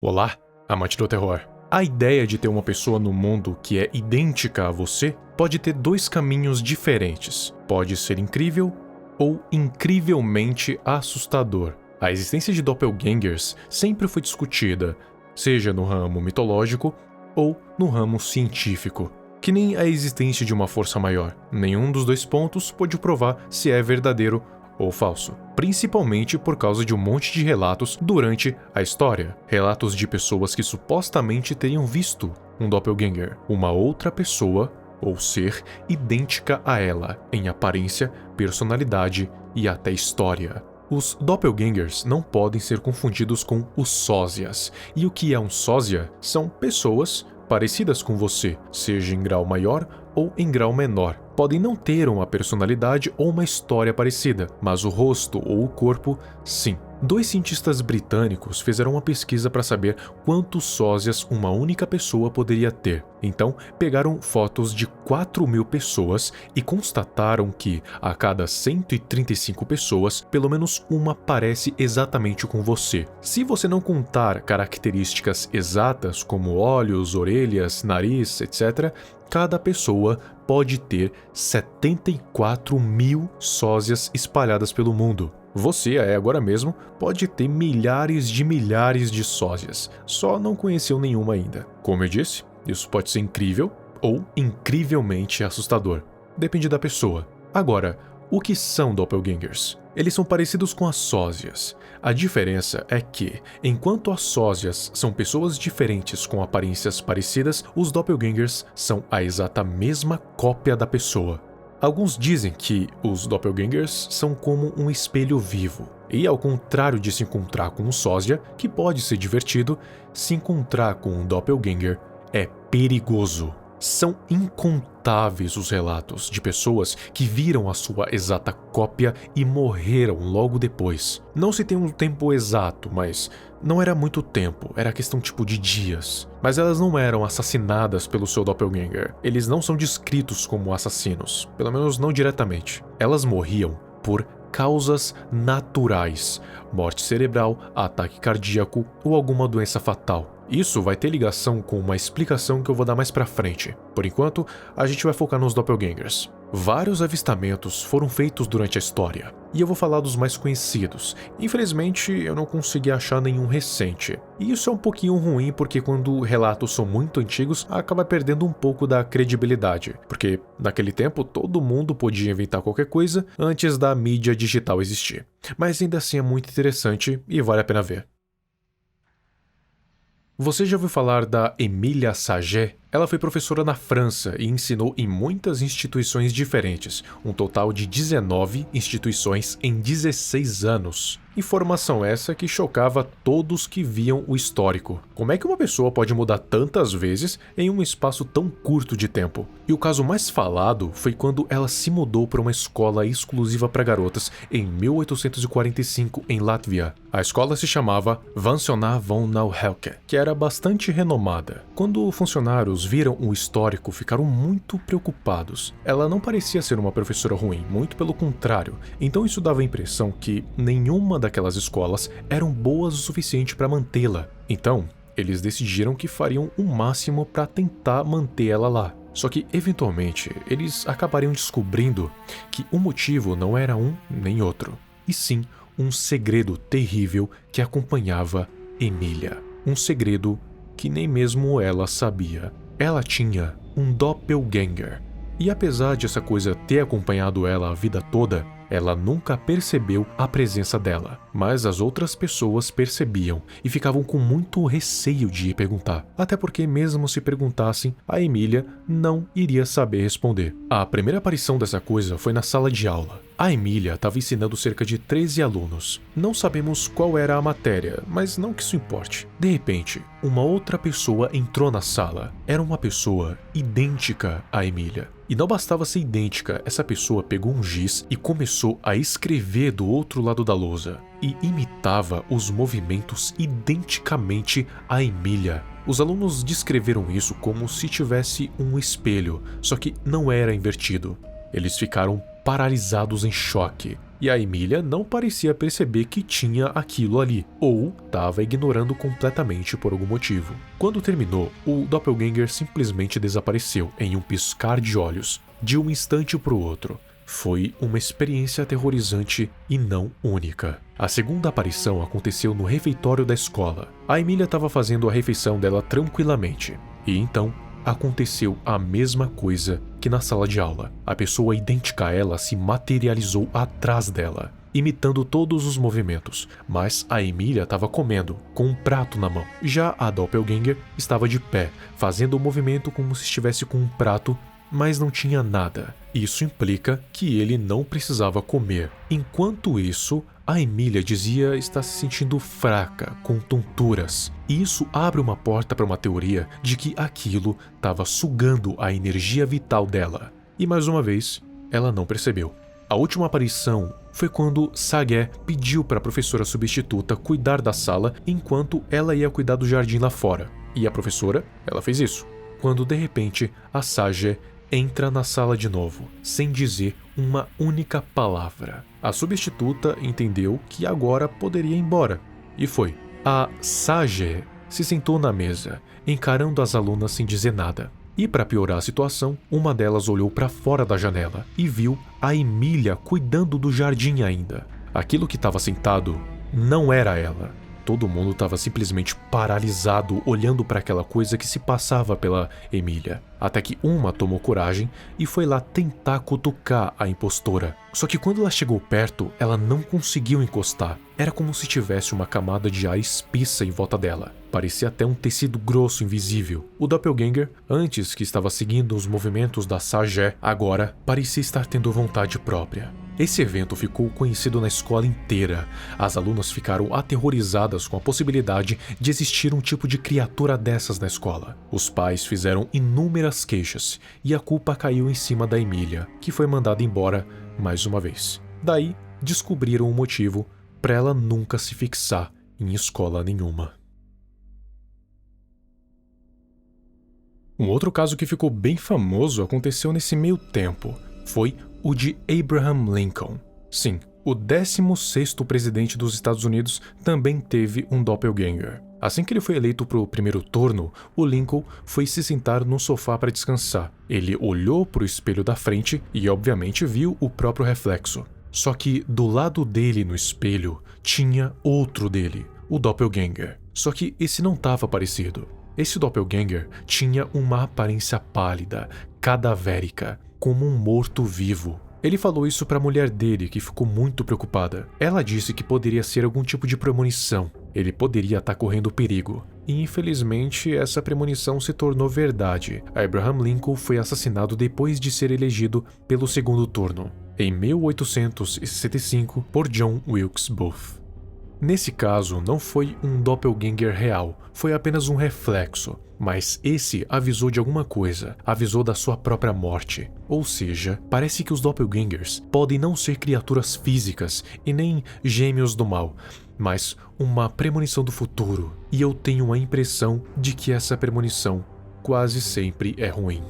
Olá, amante do terror. A ideia de ter uma pessoa no mundo que é idêntica a você pode ter dois caminhos diferentes. Pode ser incrível ou incrivelmente assustador. A existência de doppelgangers sempre foi discutida, seja no ramo mitológico ou no ramo científico, que nem a existência de uma força maior. Nenhum dos dois pontos pode provar se é verdadeiro ou falso, principalmente por causa de um monte de relatos durante a história. Relatos de pessoas que supostamente teriam visto um doppelganger, uma outra pessoa ou ser idêntica a ela, em aparência, personalidade e até história. Os doppelgangers não podem ser confundidos com os sósias. E o que é um sósia? São pessoas parecidas com você, seja em grau maior ou em grau menor. Podem não ter uma personalidade ou uma história parecida, mas o rosto ou o corpo, sim. Dois cientistas britânicos fizeram uma pesquisa para saber quantos sósias uma única pessoa poderia ter. Então, pegaram fotos de 4.000 pessoas e constataram que, a cada 135 pessoas, pelo menos uma parece exatamente com você. Se você não contar características exatas como olhos, orelhas, nariz, etc., cada pessoa pode ter 74.000 sósias espalhadas pelo mundo. Você, agora mesmo, pode ter milhares de sósias, só não conheceu nenhuma ainda. Como eu disse, isso pode ser incrível ou incrivelmente assustador. Depende da pessoa. Agora, o que são doppelgangers? Eles são parecidos com as sósias. A diferença é que, enquanto as sósias são pessoas diferentes com aparências parecidas, os doppelgangers são a exata mesma cópia da pessoa. Alguns dizem que os doppelgangers são como um espelho vivo. E ao contrário de se encontrar com um sósia, que pode ser divertido, se encontrar com um doppelganger é perigoso. São incontáveis os relatos de pessoas que viram a sua exata cópia e morreram logo depois. Não se tem um tempo exato, mas não era muito tempo, era questão tipo de dias. Mas elas não eram assassinadas pelo seu doppelganger. Eles não são descritos como assassinos, pelo menos não diretamente. Elas morriam por causas naturais, morte cerebral, ataque cardíaco ou alguma doença fatal. Isso vai ter ligação com uma explicação que eu vou dar mais pra frente. Por enquanto, a gente vai focar nos doppelgangers. Vários avistamentos foram feitos durante a história, e eu vou falar dos mais conhecidos. Infelizmente, eu não consegui achar nenhum recente. E isso é um pouquinho ruim porque quando relatos são muito antigos, acaba perdendo um pouco da credibilidade. Porque naquele tempo, todo mundo podia inventar qualquer coisa antes da mídia digital existir. Mas ainda assim é muito interessante e vale a pena ver. Você já ouviu falar da Emilia Saget? Ela foi professora na França e ensinou em muitas instituições diferentes, um total de 19 instituições em 16 anos. Informação essa que chocava todos que viam o histórico. Como é que uma pessoa pode mudar tantas vezes em um espaço tão curto de tempo? E o caso mais falado foi quando ela se mudou para uma escola exclusiva para garotas em 1845 em Látvia. A escola se chamava Pensionnat von Nauheim, que era bastante renomada. Quando funcionários viram o histórico, ficaram muito preocupados. Ela não parecia ser uma professora ruim, muito pelo contrário. Então isso dava a impressão que nenhuma daquelas escolas eram boas o suficiente para mantê-la. Então, eles decidiram que fariam o máximo para tentar manter ela lá. Só que, eventualmente, eles acabariam descobrindo que o motivo não era um nem outro, e sim um segredo terrível que acompanhava Emilia. Um segredo que nem mesmo ela sabia. Ela tinha um doppelganger. E apesar de essa coisa ter acompanhado ela a vida toda, ela nunca percebeu a presença dela, mas as outras pessoas percebiam e ficavam com muito receio de ir perguntar, até porque mesmo se perguntassem, a Emilia não iria saber responder. A primeira aparição dessa coisa foi na sala de aula. A Emilia estava ensinando cerca de 13 alunos. Não sabemos qual era a matéria, mas não que isso importe. De repente, uma outra pessoa entrou na sala. Era uma pessoa idêntica à Emilia. E não bastava ser idêntica, essa pessoa pegou um giz e começou a escrever do outro lado da lousa. E imitava os movimentos identicamente a Emilia. Os alunos descreveram isso como se tivesse um espelho, só que não era invertido. Eles ficaram paralisados em choque. e a Emília não parecia perceber que tinha aquilo ali, ou estava ignorando completamente por algum motivo. Quando terminou, o doppelganger simplesmente desapareceu em um piscar de olhos, de um instante para o outro. Foi uma experiência aterrorizante e não única. A segunda aparição aconteceu no refeitório da escola. A Emília estava fazendo a refeição dela tranquilamente, e então aconteceu a mesma coisa que na sala de aula. A pessoa idêntica a ela se materializou atrás dela, imitando todos os movimentos, mas a Emília estava comendo, com um prato na mão. Já a doppelganger estava de pé, fazendo o movimento como se estivesse com um prato, mas não tinha nada. Isso implica que ele não precisava comer. Enquanto isso, a Emília dizia estar se sentindo fraca, com tonturas. E isso abre uma porta para uma teoria de que aquilo estava sugando a energia vital dela. E mais uma vez, ela não percebeu. A última aparição foi quando Sagé pediu para a professora substituta cuidar da sala enquanto ela ia cuidar do jardim lá fora. E a professora, ela fez isso. Quando de repente a Sagé entra na sala de novo, sem dizer uma única palavra. A substituta entendeu que agora poderia ir embora, e foi. A Sagé se sentou na mesa, encarando as alunas sem dizer nada. E para piorar a situação, uma delas olhou para fora da janela e viu a Emília cuidando do jardim ainda. Aquilo que estava sentado não era ela. Todo mundo estava simplesmente paralisado olhando para aquela coisa que se passava pela Emília. Até que uma tomou coragem e foi lá tentar cutucar a impostora. Só que quando ela chegou perto, ela não conseguiu encostar. Era como se tivesse uma camada de ar espessa em volta dela. Parecia até um tecido grosso invisível. O doppelganger, antes que estava seguindo os movimentos da Sagé, agora parecia estar tendo vontade própria. Esse evento ficou conhecido na escola inteira. As alunas ficaram aterrorizadas com a possibilidade de existir um tipo de criatura dessas na escola. Os pais fizeram inúmeras queixas e a culpa caiu em cima da Emília, que foi mandada embora mais uma vez. Daí, descobriram o motivo para ela nunca se fixar em escola nenhuma. Um outro caso que ficou bem famoso aconteceu nesse meio tempo. Foi o de Abraham Lincoln. Sim, o 16º presidente dos Estados Unidos também teve um doppelganger. Assim que ele foi eleito para o primeiro turno, o Lincoln foi se sentar no sofá para descansar. Ele olhou para o espelho da frente e obviamente viu o próprio reflexo. Só que do lado dele no espelho tinha outro dele, o doppelganger. Só que esse não estava parecido. Esse doppelganger tinha uma aparência pálida, cadavérica, como um morto-vivo. Ele falou isso para a mulher dele, que ficou muito preocupada. Ela disse que poderia ser algum tipo de premonição. Ele poderia estar correndo perigo. E infelizmente essa premonição se tornou verdade. Abraham Lincoln foi assassinado depois de ser elegido pelo segundo turno, em 1865, por John Wilkes Booth. Nesse caso, não foi um doppelganger real, foi apenas um reflexo, mas esse avisou de alguma coisa, avisou da sua própria morte. Ou seja, parece que os doppelgangers podem não ser criaturas físicas e nem gêmeos do mal, mas uma premonição do futuro, e eu tenho a impressão de que essa premonição quase sempre é ruim.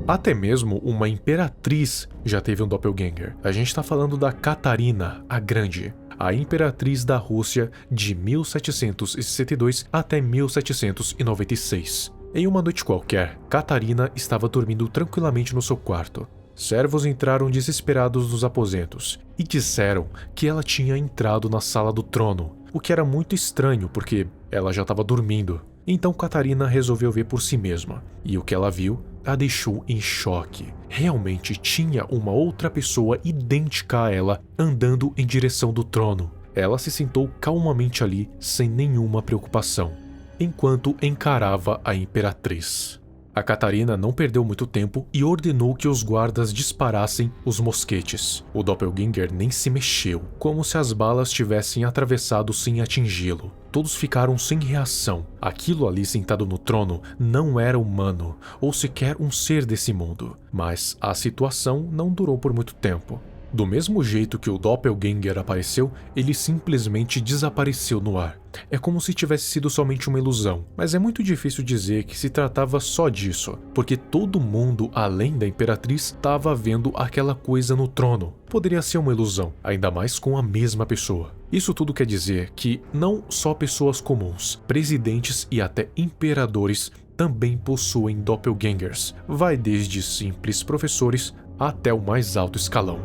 Até mesmo uma imperatriz já teve um doppelganger. A gente está falando da Catarina a Grande, a imperatriz da Rússia de 1762 até 1796. Em uma noite qualquer, Catarina estava dormindo tranquilamente no seu quarto. Servos entraram desesperados nos aposentos e disseram que ela tinha entrado na sala do trono, o que era muito estranho porque ela já estava dormindo. Então Catarina resolveu ver por si mesma, e o que ela viu a deixou em choque. Realmente tinha uma outra pessoa idêntica a ela andando em direção do trono. Ela se sentou calmamente ali, sem nenhuma preocupação, enquanto encarava a imperatriz. A Catarina não perdeu muito tempo e ordenou que os guardas disparassem os mosquetes. O doppelganger nem se mexeu, como se as balas tivessem atravessado sem atingi-lo. Todos ficaram sem reação. Aquilo ali sentado no trono não era humano, ou sequer um ser desse mundo. Mas a situação não durou por muito tempo. Do mesmo jeito que o doppelganger apareceu, ele simplesmente desapareceu no ar. é como se tivesse sido somente uma ilusão, mas é muito difícil dizer que se tratava só disso, porque todo mundo, além da Imperatriz, estava vendo aquela coisa no trono. Poderia ser uma ilusão, ainda mais com a mesma pessoa. Isso tudo quer dizer que não só pessoas comuns, presidentes e até imperadores também possuem doppelgangers. Vai desde simples professores até o mais alto escalão.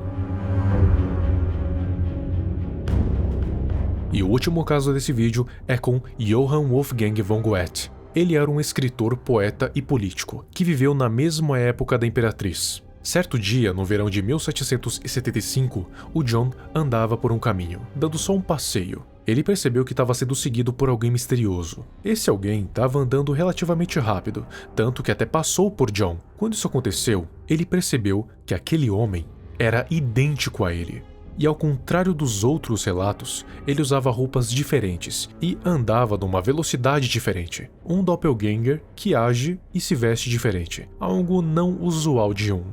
E o último caso desse vídeo é com Johann Wolfgang von Goethe. Ele era um escritor, poeta e político, que viveu na mesma época da Imperatriz. Certo dia, no verão de 1775, o John andava por um caminho, dando só um passeio. Ele percebeu que estava sendo seguido por alguém misterioso. Esse alguém estava andando relativamente rápido, tanto que até passou por John. Quando isso aconteceu, ele percebeu que aquele homem era idêntico a ele. E ao contrário dos outros relatos, ele usava roupas diferentes e andava numa velocidade diferente. Um doppelganger que age e se veste diferente, algo não usual de um.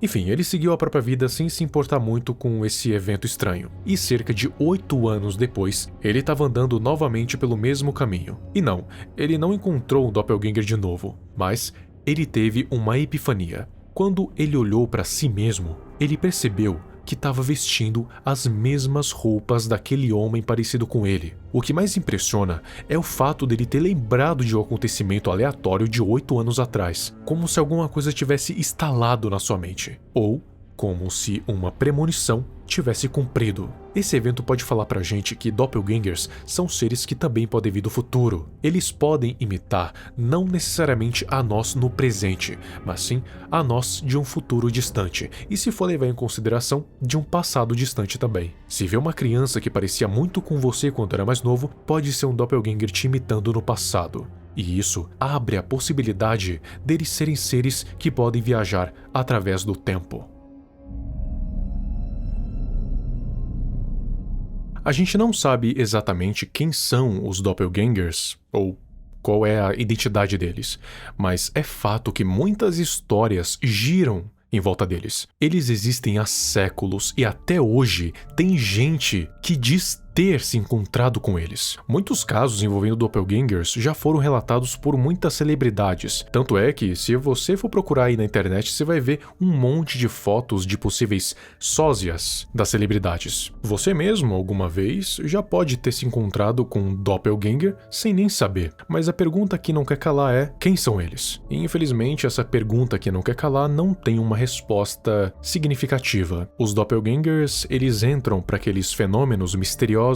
Enfim, ele seguiu a própria vida sem se importar muito com esse evento estranho. E cerca de 8 anos depois, ele estava andando novamente pelo mesmo caminho. E não, ele não encontrou o doppelganger de novo, mas ele teve uma epifania. Quando ele olhou para si mesmo, ele percebeu que estava vestindo as mesmas roupas daquele homem parecido com ele. O que mais impressiona é o fato dele ter lembrado de um acontecimento aleatório de 8 anos atrás, como se alguma coisa tivesse instalado na sua mente, ou como se uma premonição tivesse cumprido. Esse evento pode falar pra gente que doppelgangers são seres que também podem vir do futuro. Eles podem imitar não necessariamente a nós no presente, mas sim a nós de um futuro distante, e se for levar em consideração, de um passado distante também. Se vê uma criança que parecia muito com você quando era mais novo, pode ser um doppelganger te imitando no passado. E isso abre a possibilidade deles serem seres que podem viajar através do tempo. A gente não sabe exatamente quem são os doppelgangers, ou qual é a identidade deles, mas é fato que muitas histórias giram em volta deles. Eles existem há séculos e até hoje tem gente que diz ter se encontrado com eles. Muitos casos envolvendo doppelgangers já foram relatados por muitas celebridades, tanto é que se você for procurar aí na internet você vai ver um monte de fotos de possíveis sósias das celebridades. Você mesmo, alguma vez, já pode ter se encontrado com um doppelganger sem nem saber, mas a pergunta que não quer calar é: quem são eles? E infelizmente essa pergunta que não quer calar não tem uma resposta significativa. Os doppelgangers, eles entram para aqueles fenômenos misteriosos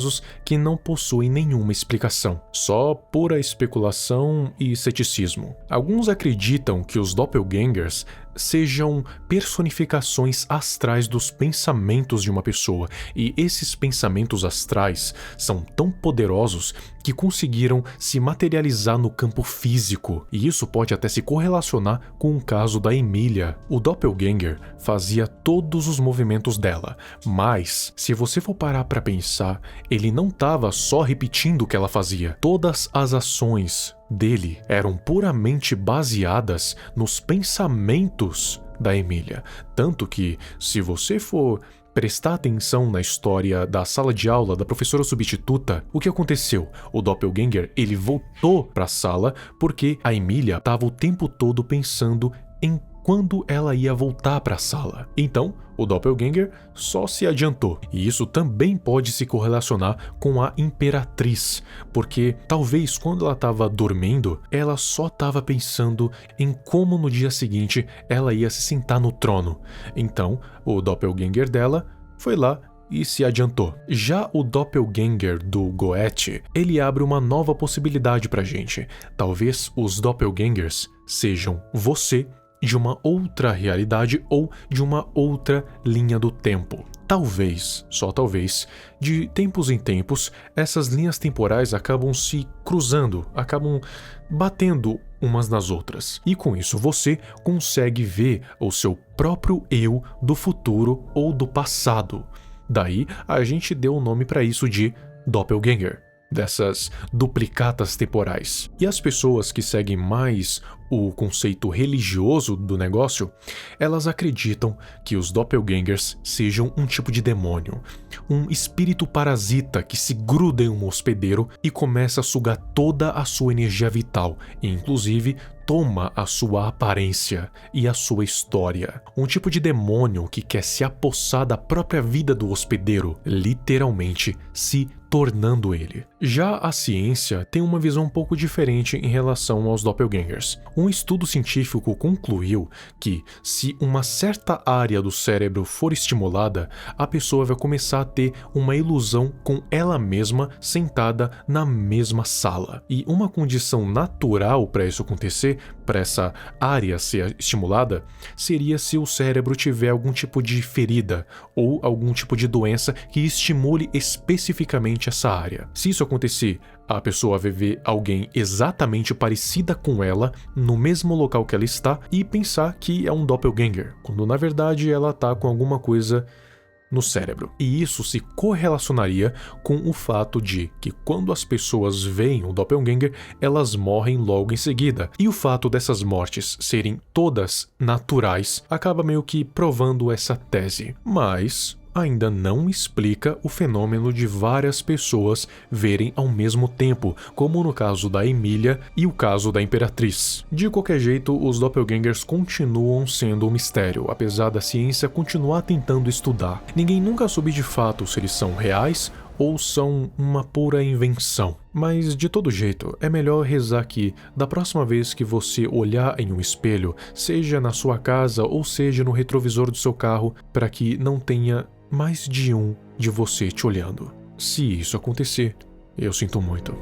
que não possuem nenhuma explicação, só pura especulação e ceticismo. Alguns acreditam que os doppelgangers sejam personificações astrais dos pensamentos de uma pessoa, e esses pensamentos astrais são tão poderosos que conseguiram se materializar no campo físico, e isso pode até se correlacionar com o caso da Emília. O doppelganger fazia todos os movimentos dela, mas se você for parar para pensar, ele não estava só repetindo o que ela fazia. Todas as ações dele eram puramente baseadas nos pensamentos da Emília. Tanto que, se você for prestar atenção na história da sala de aula da professora substituta, o que aconteceu? O doppelganger, ele voltou para a sala porque a Emília estava o tempo todo pensando em quando ela ia voltar para a sala. Então, o doppelganger só se adiantou. E isso também pode se correlacionar com a Imperatriz, porque talvez quando ela estava dormindo, ela só estava pensando em como no dia seguinte ela ia se sentar no trono. Então, o doppelganger dela foi lá e se adiantou. Já o doppelganger do Goethe, ele abre uma nova possibilidade pra gente. Talvez os doppelgangers sejam você de uma outra realidade ou de uma outra linha do tempo. Talvez, só talvez, de tempos em tempos, essas linhas temporais acabam se cruzando, acabam batendo umas nas outras. E com isso você consegue ver o seu próprio eu do futuro ou do passado. Daí a gente deu o nome para isso de doppelganger, dessas duplicatas temporais. E as pessoas que seguem mais o conceito religioso do negócio, elas acreditam que os doppelgangers sejam um tipo de demônio, um espírito parasita que se gruda em um hospedeiro e começa a sugar toda a sua energia vital, e inclusive toma a sua aparência e a sua história. Um tipo de demônio que quer se apossar da própria vida do hospedeiro, literalmente se tornando ele. Já a ciência tem uma visão um pouco diferente em relação aos doppelgangers. Um estudo científico concluiu que, se uma certa área do cérebro for estimulada, a pessoa vai começar a ter uma ilusão com ela mesma sentada na mesma sala. E uma condição natural para isso acontecer, para essa área ser estimulada, seria se o cérebro tiver algum tipo de ferida ou algum tipo de doença que estimule especificamente essa área. Se isso acontecer, a pessoa vai ver alguém exatamente parecida com ela no mesmo local que ela está e pensar que é um doppelganger, quando na verdade ela está com alguma coisa no cérebro. E isso se correlacionaria com o fato de que quando as pessoas veem o doppelganger, elas morrem logo em seguida. E o fato dessas mortes serem todas naturais acaba meio que provando essa tese. Mas ainda não explica o fenômeno de várias pessoas verem ao mesmo tempo, como no caso da Emília e o caso da Imperatriz. De qualquer jeito, os doppelgangers continuam sendo um mistério, apesar da ciência continuar tentando estudar. Ninguém nunca soube de fato se eles são reais ou são uma pura invenção. Mas de todo jeito, é melhor rezar que, da próxima vez que você olhar em um espelho, seja na sua casa ou seja no retrovisor do seu carro, para que não tenha mais de um de você te olhando. Se isso acontecer, eu sinto muito.